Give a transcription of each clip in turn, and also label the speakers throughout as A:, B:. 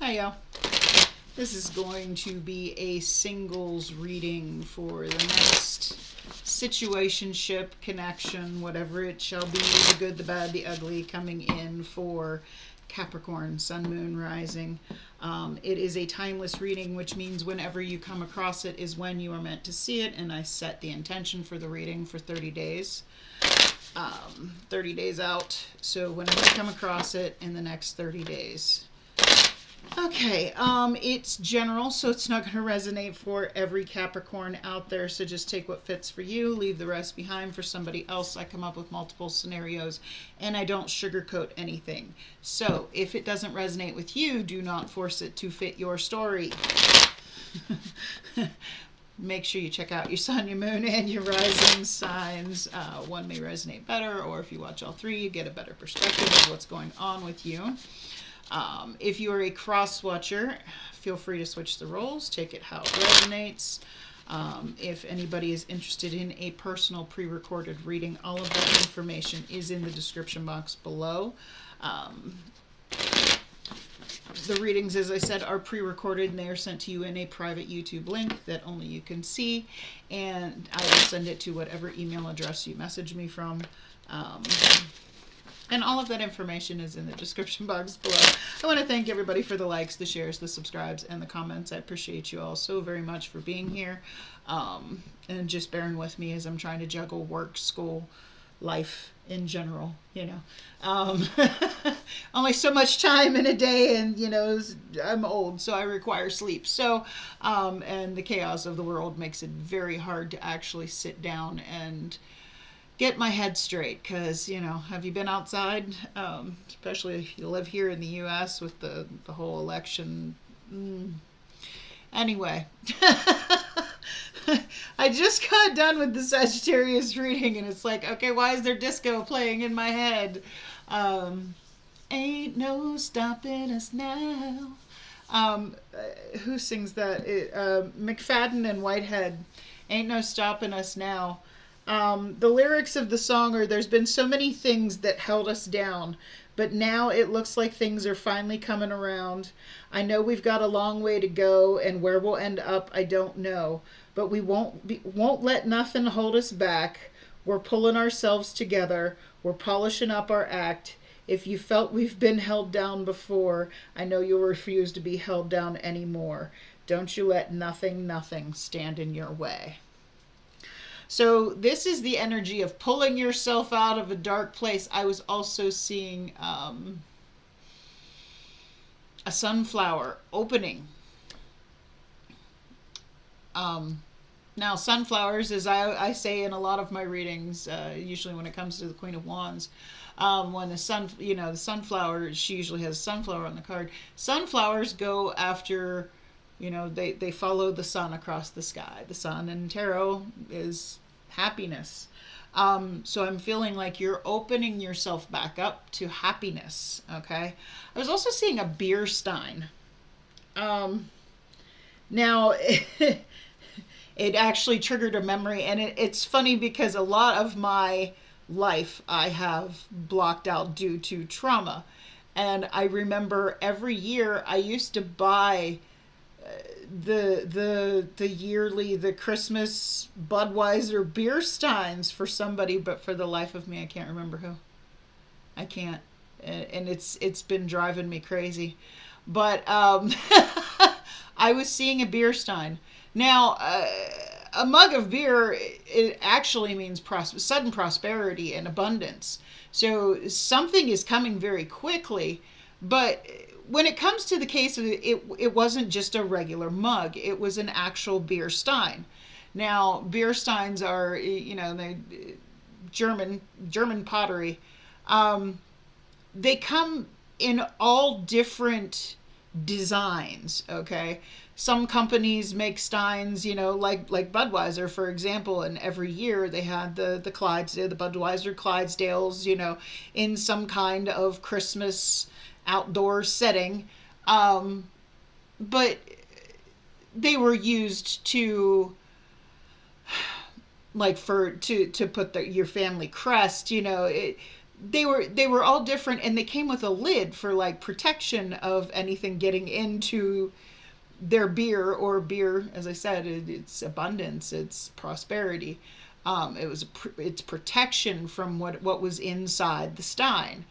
A: Hi, y'all. This is going to be a singles reading for the next situationship, connection, whatever it shall be, the good, the bad, the ugly, coming in for Capricorn, Sun, Moon, Rising. It is a timeless reading, which means whenever you come across it is when you are meant to see it, and I set the intention for the reading for 30 days. 30 days out, so whenever you come across it in the next 30 days. Okay, it's general, so it's not going to resonate for every Capricorn out there, so just take what fits for you, leave the rest behind for somebody else. I come up with multiple scenarios, and I don't sugarcoat anything. So, if it doesn't resonate with you, do not force it to fit your story. Make sure you check out your sun, your moon, and your rising signs. One may resonate better, or if you watch all three, you get a better perspective of what's going on with you. If you are a cross watcher, feel free to switch the roles, take it how it resonates. If anybody is interested in a personal pre-recorded reading, all of that information is in the description box below. The readings, as I said, are pre-recorded and they are sent to you in a private YouTube link that only you can see, and I will send it to whatever email address you message me from. And all of that information is in the description box below. I want to thank everybody for the likes, the shares, the subscribes, and the comments. I appreciate you all so very much for being here. And just bearing with me as I'm trying to juggle work, school, life in general, you know. Only so much time in a day, and, you know, I'm old, so I require sleep. So, and the chaos of the world makes it very hard to actually sit down and get my head straight, because, you know, have you been outside? Especially if you live here in the U.S. with the whole election. Anyway, I just got done with the Sagittarius reading, and it's like, okay, why is there disco playing in my head? Ain't no stopping us now. Who sings that? McFadden and Whitehead. Ain't no stopping us now. The lyrics of the song are, there's been so many things that held us down, but now it looks like things are finally coming around. I know we've got a long way to go, and where we'll end up, I don't know. But we won't let nothing hold us back. We're pulling ourselves together. We're polishing up our act. If you felt we've been held down before, I know you'll refuse to be held down anymore. Don't you let nothing stand in your way. So this is the energy of pulling yourself out of a dark place. I was also seeing a sunflower opening. Now, sunflowers, as I say in a lot of my readings, usually when it comes to the Queen of Wands, when the sunflower, she usually has a sunflower on the card. Sunflowers go after, they follow the sun across the sky. The sun in tarot is happiness. So I'm feeling like you're opening yourself back up to happiness, okay? I was also seeing a beer stein. Now, it actually triggered a memory, and it's funny because a lot of my life I have blocked out due to trauma. And I remember every year I used to buy the yearly, the Christmas Budweiser beer steins for somebody, but for the life of me I can't remember who. I can't, and it's been driving me crazy. But I was seeing a beer stein. Now, a mug of beer, it actually means sudden prosperity and abundance. So something is coming very quickly, but when it comes to the case of it wasn't just a regular mug. It was an actual beer stein. Now, beer steins are, they German pottery. They come in all different designs, okay? Some companies make steins, like Budweiser, for example, and every year they had the Clydesdale, the Budweiser Clydesdales, in some kind of Christmas outdoor setting, but they were used to, like, to put your family crest. they were all different, and they came with a lid for like protection of anything getting into their beer. Or beer, as I said, it's abundance, it's prosperity. It's protection from what was inside the stein,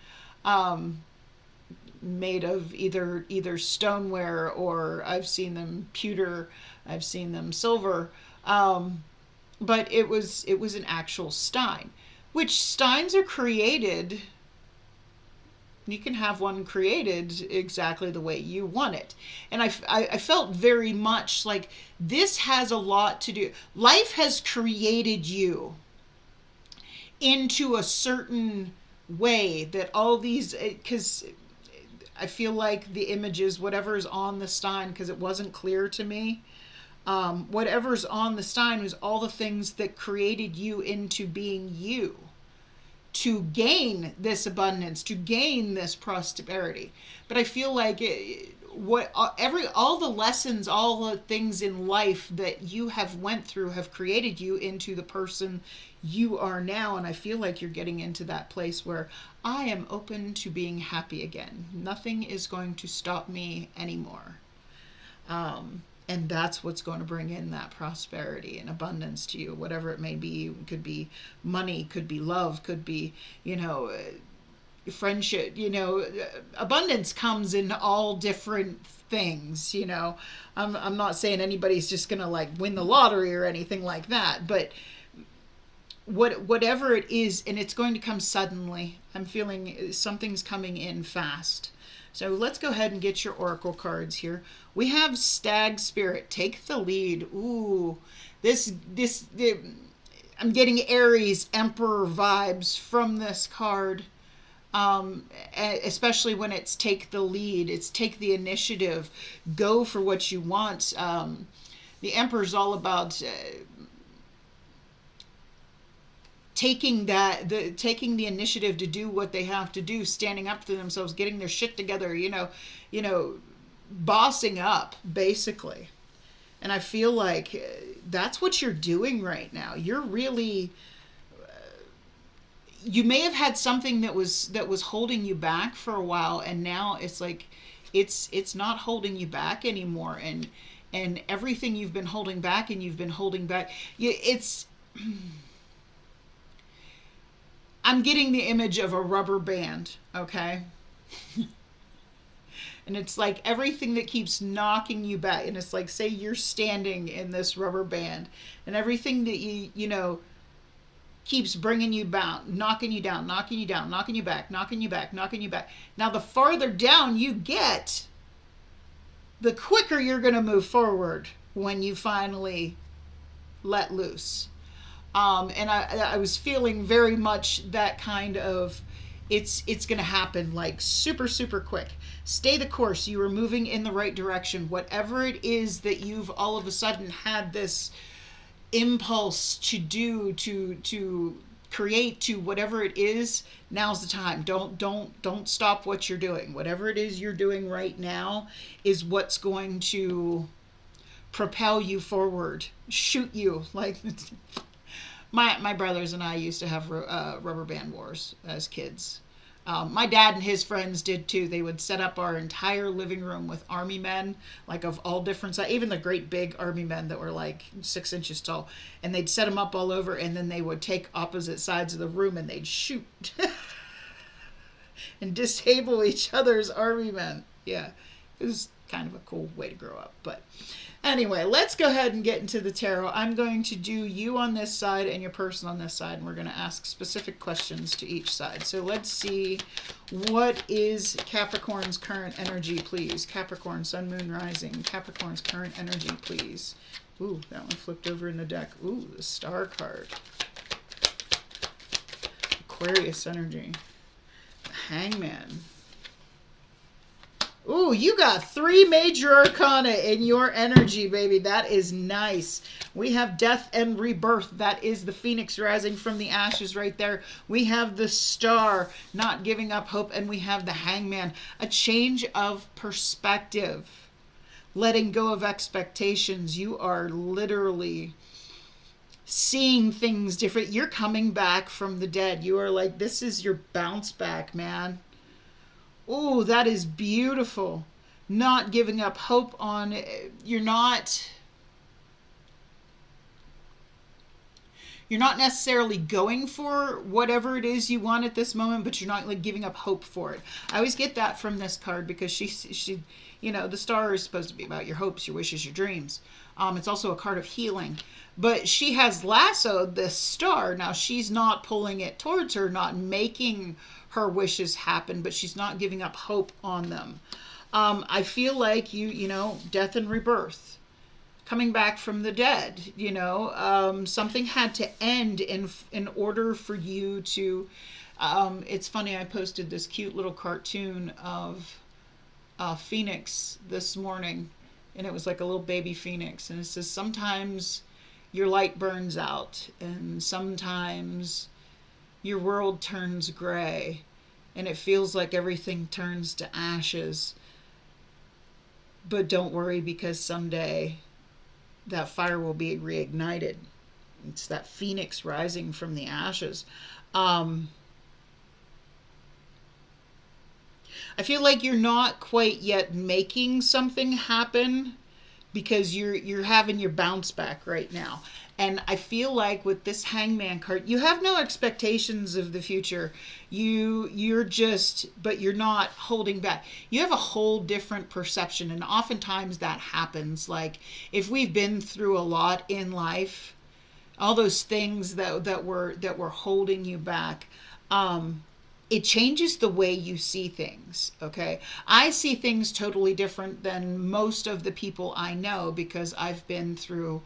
A: made of either stoneware, or I've seen them pewter, I've seen them silver, but it was an actual stein. Which steins are created, you can have one created exactly the way you want it. And I felt very much like this has a lot to do. Life has created you into a certain way that all these, because I feel like the images, whatever is on the stein, because it wasn't clear to me, whatever's on the stein was all the things that created you into being you, to gain this abundance, to gain this prosperity. But I feel like all the lessons, all the things in life that you have went through have created you into the person you are now. And I feel like you're getting into that place where I am open to being happy again. Nothing is going to stop me anymore. And that's what's going to bring in that prosperity and abundance to you, whatever it may be. It could be money, could be love, could be, friendship. Abundance comes in all different things. I'm not saying anybody's just going to like win the lottery or anything like that, but whatever it is, and it's going to come suddenly. I'm feeling something's coming in fast. So let's go ahead and get your oracle cards here. We have Stag Spirit. Take the lead. Ooh, I'm getting Aries Emperor vibes from this card. Especially when it's take the lead. It's take the initiative. Go for what you want. The Emperor's all about taking the initiative to do what they have to do, standing up for themselves, getting their shit together, bossing up, basically. And I feel like that's what you're doing right now. You're really, you may have had something that was holding you back for a while, and now it's like it's not holding you back anymore. And everything you've been holding back, it's I'm getting the image of a rubber band, okay? And it's like everything that keeps knocking you back. And it's like, say you're standing in this rubber band, and everything that you keeps bringing you down, knocking you down, knocking you down, knocking you back, knocking you back, knocking you back. Now, the farther down you get, the quicker you're going to move forward when you finally let loose. And I was feeling very much that kind of, it's going to happen like super, super quick. Stay the course. You are moving in the right direction. Whatever it is that you've all of a sudden had this impulse to do, to create, to whatever it is, now's the time. Don't stop what you're doing. Whatever it is you're doing right now is what's going to propel you forward, shoot you like... My brothers and I used to have rubber band wars as kids. My dad and his friends did too. They would set up our entire living room with army men, like of all different sizes, even the great big army men that were like 6 inches tall. And they'd set them up all over, and then they would take opposite sides of the room and they'd shoot and disable each other's army men. Yeah, it was kind of a cool way to grow up, but... Anyway, let's go ahead and get into the tarot. I'm going to do you on this side and your person on this side, and we're going to ask specific questions to each side. So let's see, what is Capricorn's current energy, please? Capricorn, Sun, Moon, Rising. Capricorn's current energy, please. Ooh, that one flipped over in the deck. Ooh, the Star card. Aquarius energy. The Hangman. Ooh, you got 3 major arcana in your energy, baby. That is nice. We have death and rebirth. That is the phoenix rising from the ashes right there. We have the Star, not giving up hope. And we have the Hangman, a change of perspective. Letting go of expectations. You are literally seeing things different. You're coming back from the dead. You are like, this is your bounce back, man. Oh, that is beautiful. Not giving up hope on, you're not necessarily going for whatever it is you want at this moment, but you're not like giving up hope for it. I always get that from this card because she, you know, the star is supposed to be about your hopes, your wishes, your dreams. It's also a card of healing, but she has lassoed this star. Now she's not pulling it towards her, not making her wishes happen, but she's not giving up hope on them. I feel like you know, death and rebirth, coming back from the dead, you know, something had to end in order for you to, it's funny, I posted this cute little cartoon of Phoenix this morning, and it was like a little baby Phoenix, and it says, sometimes your light burns out, and sometimes your world turns gray, and it feels like everything turns to ashes. But don't worry, because someday that fire will be reignited. It's that phoenix rising from the ashes. I feel like you're not quite yet making something happen because you're having your bounce back right now. And I feel like with this Hangman card, you have no expectations of the future. You're just, but you're not holding back. You have a whole different perception, and oftentimes that happens. Like if we've been through a lot in life, all those things that were holding you back, it changes the way you see things, okay? I see things totally different than most of the people I know because I've been through,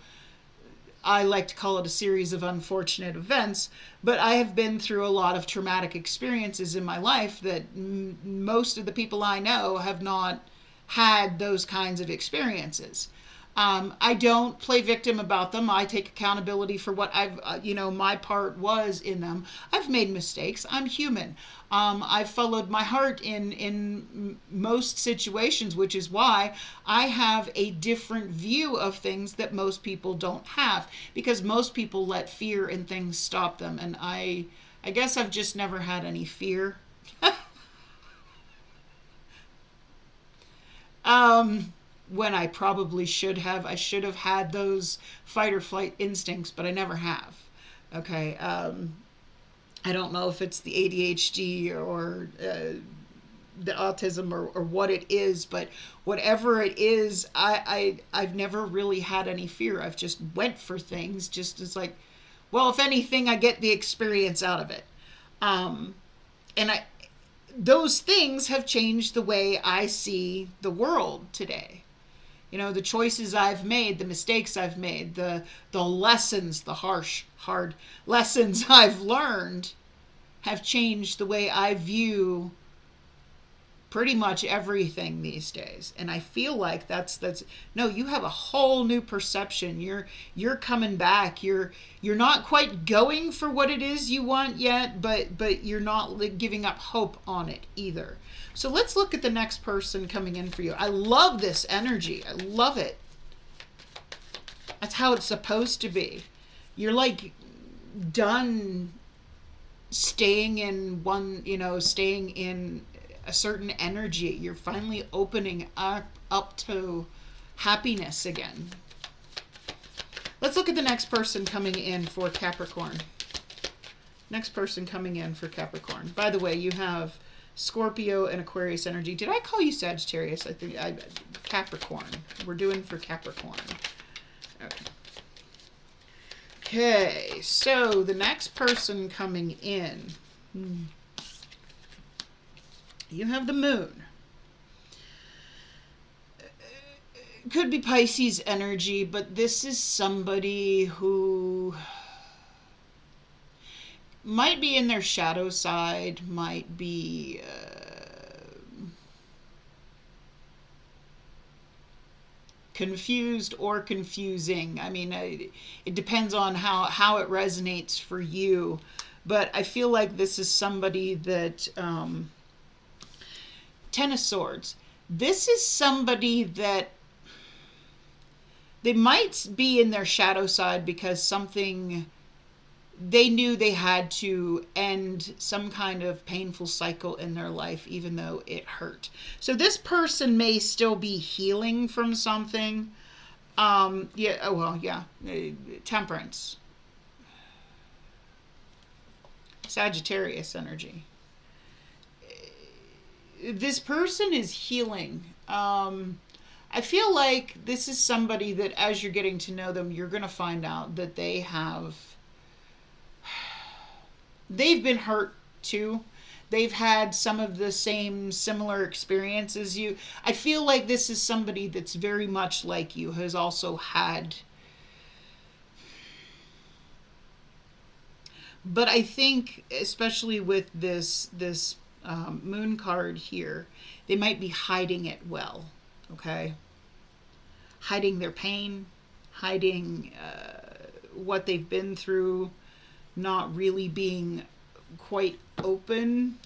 A: I like to call it a series of unfortunate events, but I have been through a lot of traumatic experiences in my life that most of the people I know have not had those kinds of experiences. I don't play victim about them. I take accountability for what I've, my part was in them. I've made mistakes. I'm human. I've followed my heart in most situations, which is why I have a different view of things that most people don't have, because most people let fear and things stop them. And I guess I've just never had any fear. When I probably should have. I should have had those fight or flight instincts, but I never have. Okay. I don't know if it's the ADHD or the autism or what it is, but whatever it is, I've never really had any fear. I've just went for things just as like, well, if anything, I get the experience out of it. And those things have changed the way I see the world today. You know, the choices I've made, the mistakes I've made, the lessons, the harsh, hard lessons I've learned have changed the way I view pretty much everything these days. And I feel like that's no, you have a whole new perception. You're coming back. You're not quite going for what it is you want yet, but you're not giving up hope on it either. So let's look at the next person coming in for you. I love this energy. I love it. That's how it's supposed to be. You're like done staying in one, staying in a certain energy. You're finally opening up to happiness again. Let's look at the next person coming in for Capricorn. Next person coming in for Capricorn. By the way, you have Scorpio and Aquarius energy. Did I call you Sagittarius? I think Capricorn. We're doing for Capricorn. Okay, so the next person coming in. You have the moon. Could be Pisces energy, but this is somebody who might be in their shadow side, might be confused or confusing. I mean, it depends on how it resonates for you. But I feel like this is somebody that, Ten of Swords. This is somebody that They might be in their shadow side because something, they knew they had to end some kind of painful cycle in their life, even though it hurt. So this person may still be healing from something. Yeah, oh well, yeah. Temperance. Sagittarius energy. This person is healing. I feel like this is somebody that as you're getting to know them, you're going to find out that they've been hurt too. They've had some of the same similar experiences as you. I feel like this is somebody that's very much like you, has also had. But I think, especially with this moon card here, they might be hiding it well. Okay, hiding their pain, hiding what they've been through, not really being quite open.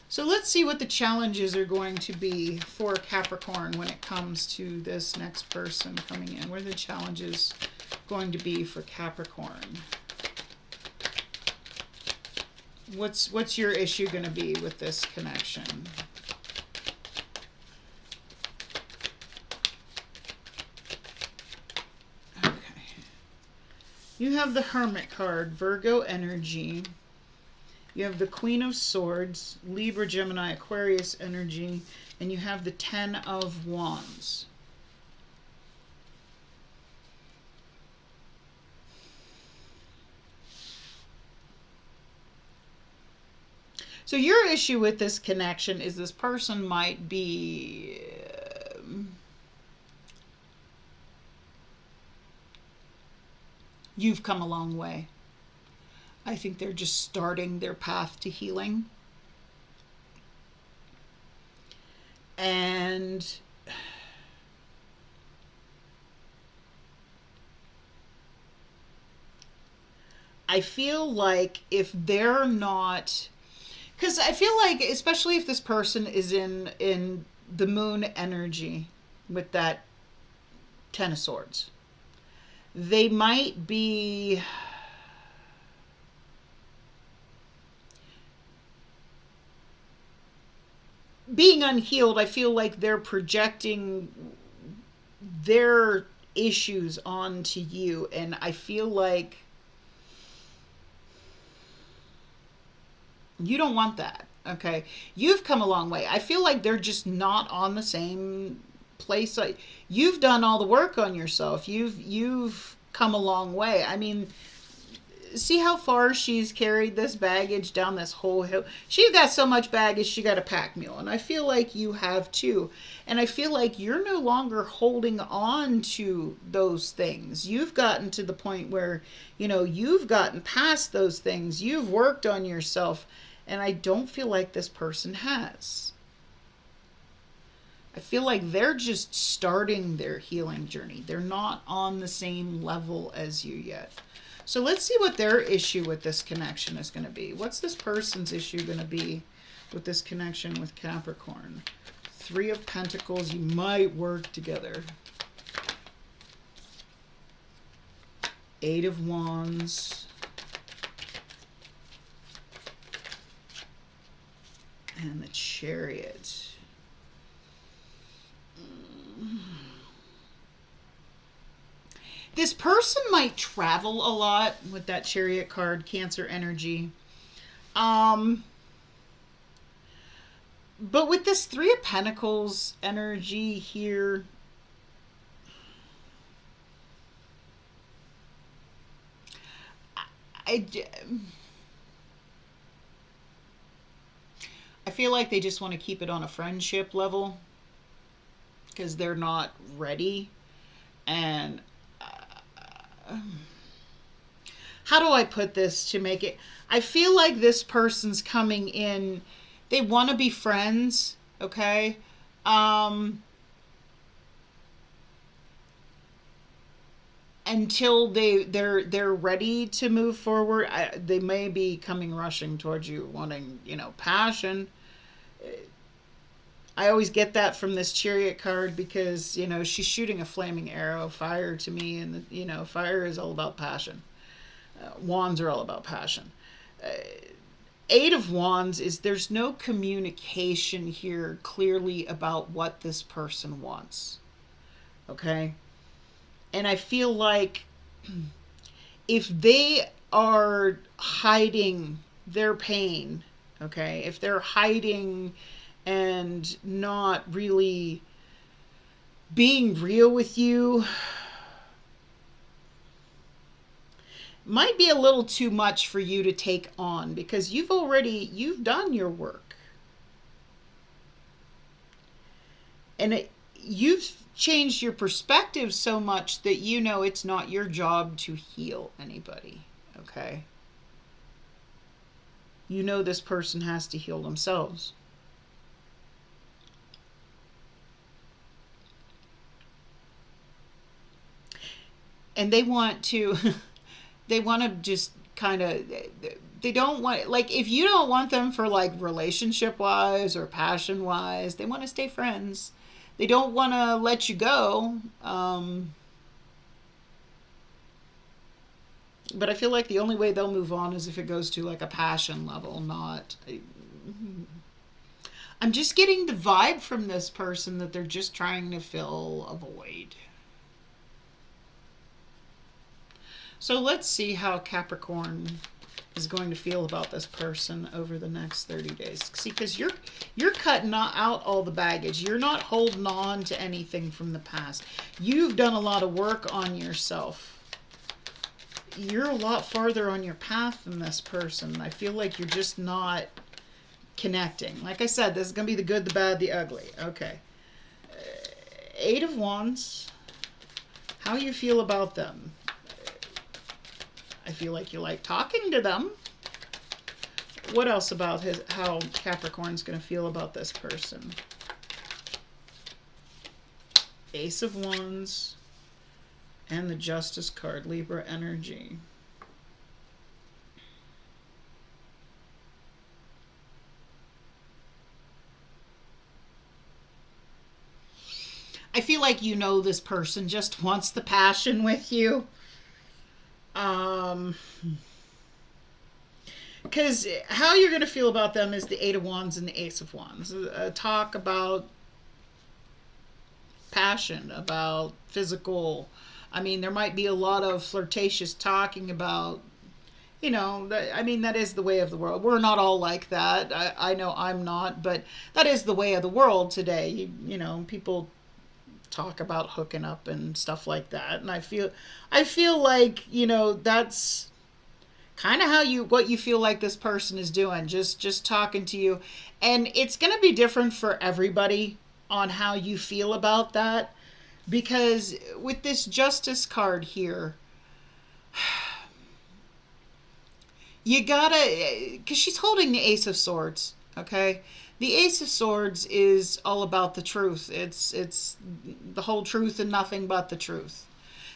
A: So let's see what the challenges are going to be for Capricorn when it comes to this next person coming in. What are the challenges going to be for Capricorn? What's your issue going to be with this connection? Okay. You have the Hermit card, Virgo energy. You have the Queen of Swords, Libra, Gemini, Aquarius energy, and you have the Ten of Wands. So your issue with this connection is this person might be you've come a long way. I think they're just starting their path to healing. And I feel like if they're not, because I feel like, especially if this person is in the moon energy with that Ten of Swords, they might be being unhealed. I feel like they're projecting their issues onto you, and I feel like you don't want that. Okay, you've come a long way. I feel like they're just not on the same place. Like, you've done all the work on yourself. You've come a long way. I mean, see how far she's carried this baggage down this whole hill. She's got so much baggage, she got a pack mule. And I feel like you have too. And I feel like you're no longer holding on to those things. You've gotten to the point where, you've gotten past those things. You've worked on yourself. And I don't feel like this person has. I feel like they're just starting their healing journey. They're not on the same level as you yet. So let's see what their issue with this connection is going to be. What's this person's issue going to be with this connection with Capricorn? Three of Pentacles, you might work together. Eight of Wands. And the Chariot. This person might travel a lot with that Chariot card, Cancer energy. But with this Three of Pentacles energy here, I feel like they just want to keep it on a friendship level because they're not ready. And how do I put this to make it? I feel like this person's coming in. They want to be friends, okay? Until they're ready to move forward. They may be coming rushing towards you, wanting, passion. I always get that from this Chariot card because, you know, she's shooting a flaming arrow, fire to me, and, you know, fire is all about passion. Wands are all about passion. Eight of Wands is there's no communication here clearly about what this person wants. Okay? And I feel like if they are hiding their pain, okay, if they're hiding and not really being real with you, might be a little too much for you to take on because you've done your work. And you've changed your perspective so much that you know it's not your job to heal anybody, okay? You know this person has to heal themselves. And they want to just kind of, they don't want, like, if you don't want them for like relationship wise or passion wise, they want to stay friends. They don't want to let you go. But I feel like the only way they'll move on is if it goes to like a passion level, not. I'm just getting the vibe from this person that they're just trying to fill a void. So let's see how Capricorn is going to feel about this person over the next 30 days. See, because you're cutting out all the baggage. You're not holding on to anything from the past. You've done a lot of work on yourself. You're a lot farther on your path than this person. I feel like you're just not connecting. Like I said, this is going to be the good, the bad, the ugly. Okay. Eight of Wands. How you feel about them? I feel like you like talking to them. What else about how Capricorn's going to feel about this person? Ace of Wands and the Justice card, Libra energy. I feel like you know this person just wants the passion with you. Because how you're going to feel about them is the Eight of Wands and the Ace of Wands. Talk about passion, about physical. I mean, there might be a lot of flirtatious talking about, you know, I mean, that is the way of the world. We're not all like that. I know I'm not, but that is the way of the world today. You know, people talk about hooking up and stuff like that, and I feel like, you know, that's kind of what you feel like this person is doing, just talking to you. And it's going to be different for everybody on how you feel about that, because with this Justice card here, you gotta, because she's holding the Ace of Swords, okay? The Ace of Swords is all about the truth. It's the whole truth and nothing but the truth.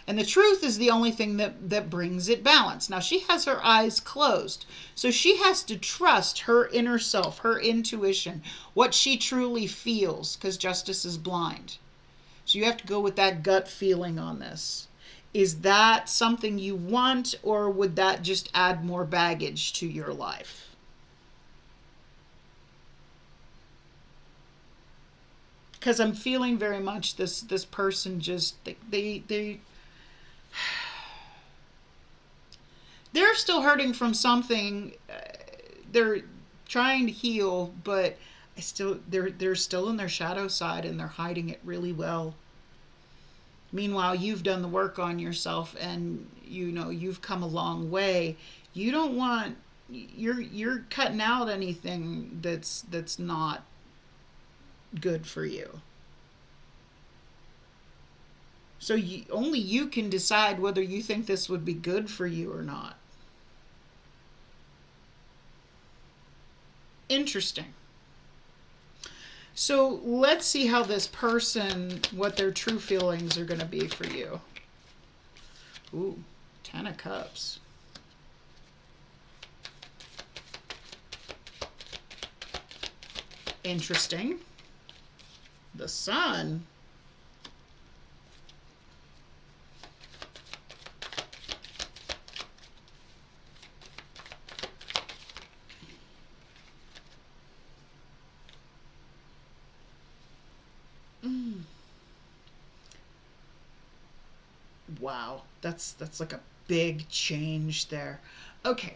A: And the truth is the only thing that brings it balance. Now, she has her eyes closed, so she has to trust her inner self, her intuition, what she truly feels, because Justice is blind. So you have to go with that gut feeling on this. Is that something you want, or would that just add more baggage to your life? Because I'm feeling very much this person just, they're still hurting from something. They're trying to heal, but they're still in their shadow side, and they're hiding it really well. Meanwhile, you've done the work on yourself, and you know you've come a long way. You don't want, you're cutting out anything that's not good for you. So only you can decide whether you think this would be good for you or not. Interesting. So let's see how this person, what their true feelings are going to be for you. Ooh, 10 of Cups. Interesting. The Sun. Wow, that's like a big change there. Okay,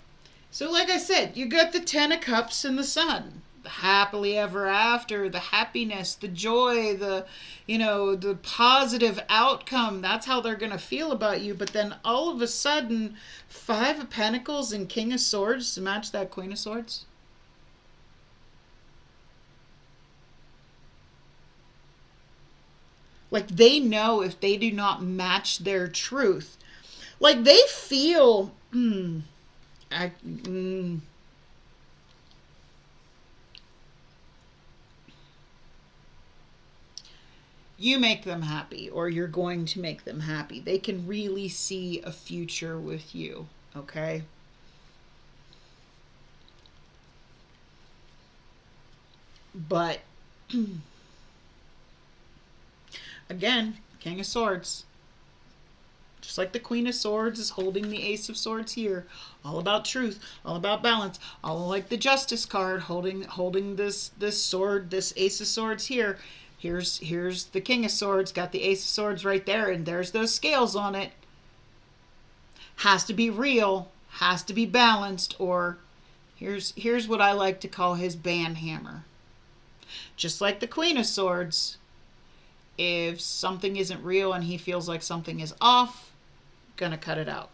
A: so like I said, you got the Ten of Cups and the Sun. The happily ever after, the happiness, the joy, the positive outcome. That's how they're going to feel about you. But then all of a sudden, Five of Pentacles and King of Swords to match that Queen of Swords. Like, they know if they do not match their truth, like they feel, I, you make them happy, or you're going to make them happy. They can really see a future with you, okay? But again, King of Swords, just like the Queen of Swords is holding the Ace of Swords here, all about truth, all about balance, all like the Justice card holding this sword, this Ace of Swords here. Here's the King of Swords, got the Ace of Swords right there, and there's those scales on it. Has to be real, has to be balanced, or here's what I like to call his ban hammer. Just like the Queen of Swords, if something isn't real and he feels like something is off, gonna cut it out.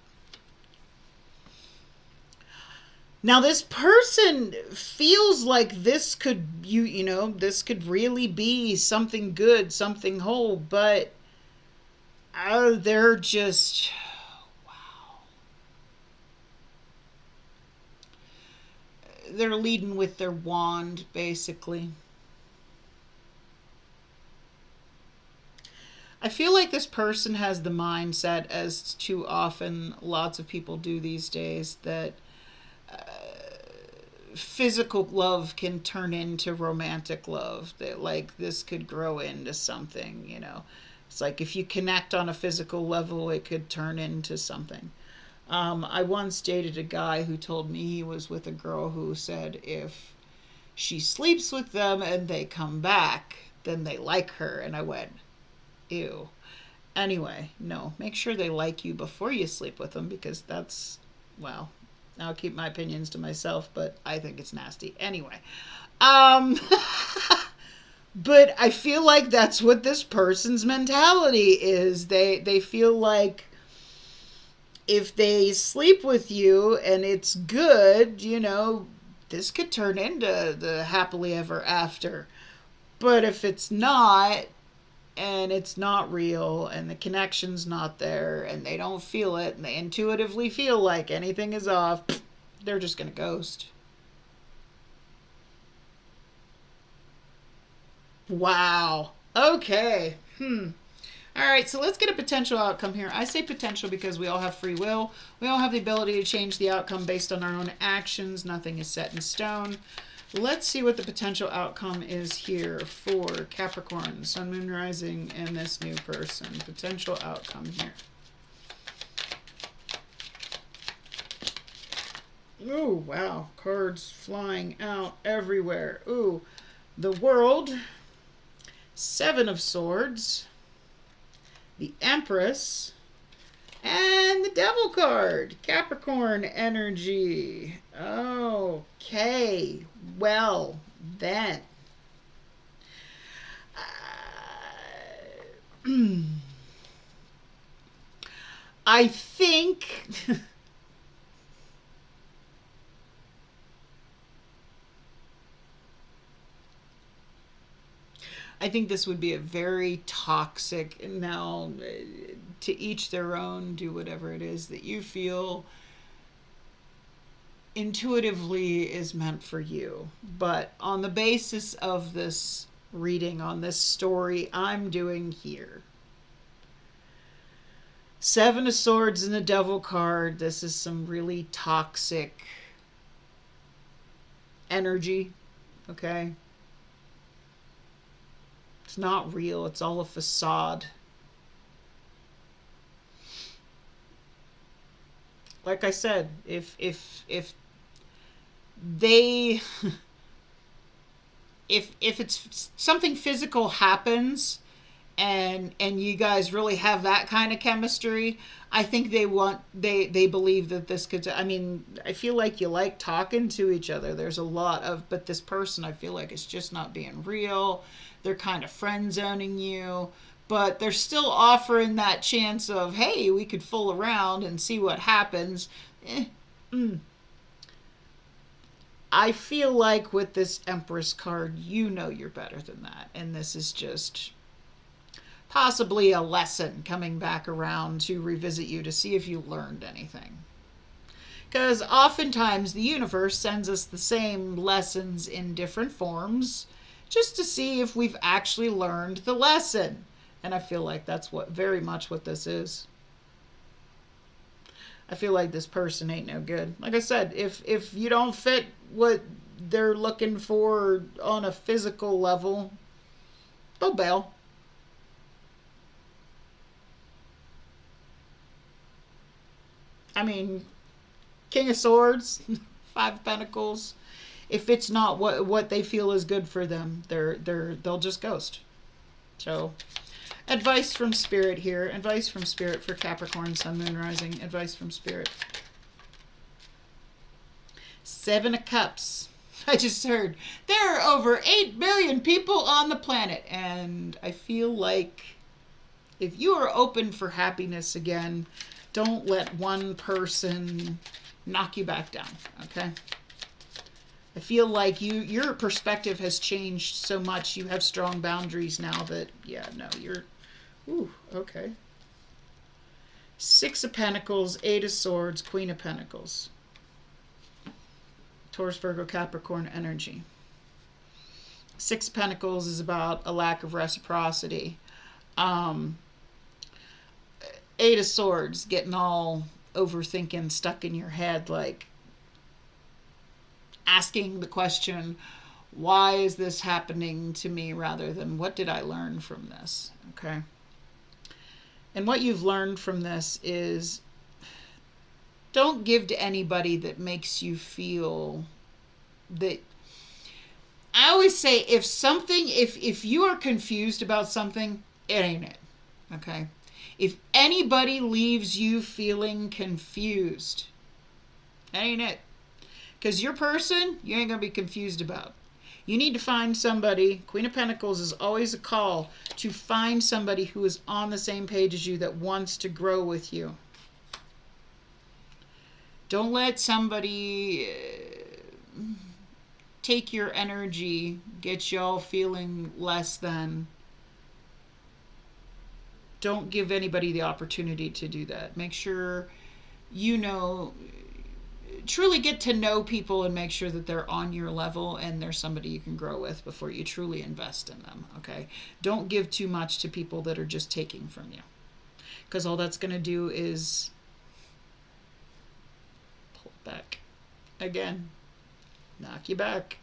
A: Now this person feels like this could this could really be something good, something whole, but they're just, wow. They're leading with their wand, basically. I feel like this person has the mindset, as too often lots of people do these days, that physical love can turn into romantic love. That, like, this could grow into something, It's like if you connect on a physical level, it could turn into something. I once dated a guy who told me he was with a girl who said if she sleeps with them and they come back, then they like her. And I went, ew. Anyway, no, make sure they like you before you sleep with them, because that's, well, I'll keep my opinions to myself, but I think it's nasty. Anyway, but I feel like that's what this person's mentality is. They feel like if they sleep with you and it's good, this could turn into the happily ever after. But if it's not, and it's not real, and the connection's not there, and they don't feel it, and they intuitively feel like anything is off, they're just going to ghost. Wow. Okay. All right, so let's get a potential outcome here. I say potential because we all have free will. We all have the ability to change the outcome based on our own actions. Nothing is set in stone. Let's see what the potential outcome is here for Capricorn, Sun, Moon, Rising, and this new person. Potential outcome here. Ooh, wow. Cards flying out everywhere. Ooh, the World, Seven of Swords, the Empress, and the Devil card. Capricorn energy. Okay. Well, then. I think... I think this would be a very toxic, now to each their own, do whatever it is that you feel intuitively is meant for you. But on the basis of this reading, on this story I'm doing here, Seven of Swords and the Devil card, this is some really toxic energy, okay? It's not real. It's all a facade. Like I said, if they if it's something physical happens and you guys really have that kind of chemistry, I think they believe that this could, I mean, I feel like you like talking to each other. There's a lot of, but this person, I feel like, is just not being real. They're kind of friend zoning you, but they're still offering that chance of, hey, we could fool around and see what happens. I feel like with this Empress card, you know you're better than that. And this is just possibly a lesson coming back around to revisit you to see if you learned anything. Because oftentimes the universe sends us the same lessons in different forms just to see if we've actually learned the lesson. And I feel like that's very much what this is. I feel like this person ain't no good. Like I said, if you don't fit what they're looking for on a physical level, they'll bail. I mean, King of Swords, Five of Pentacles. If it's not what they feel is good for them, they'll just ghost. So, advice from Spirit here. Advice from Spirit for Capricorn, Sun, Moon, Rising. Advice from Spirit. Seven of Cups. I just heard there are over 8 billion people on the planet. And I feel like if you are open for happiness again, don't let one person knock you back down, okay? I feel like your perspective has changed so much. You have strong boundaries now that, yeah, no, you're, ooh, okay. Six of Pentacles, Eight of Swords, Queen of Pentacles. Taurus, Virgo, Capricorn energy. Six of Pentacles is about a lack of reciprocity. Eight of Swords, getting all overthinking, stuck in your head, like asking the question, why is this happening to me, rather than what did I learn from this? Okay. And what you've learned from this is don't give to anybody that makes you feel that, I always say, if you are confused about something, it ain't it. Okay. If anybody leaves you feeling confused, that ain't it. Because your person, you ain't going to be confused about. You need to find somebody. Queen of Pentacles is always a call to find somebody who is on the same page as you, that wants to grow with you. Don't let somebody take your energy, get y'all feeling less than. Don't give anybody the opportunity to do that. Make sure you know, truly get to know people and make sure that they're on your level and they're somebody you can grow with before you truly invest in them, okay? Don't give too much to people that are just taking from you, because all that's going to do is pull back again, knock you back.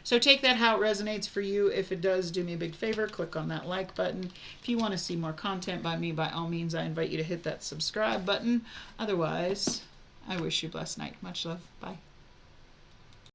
A: So take that how it resonates for you. If it does, do me a big favor, click on that like button. If you want to see more content by me, by all means, I invite you to hit that subscribe button. Otherwise, I wish you a blessed night. Much love. Bye.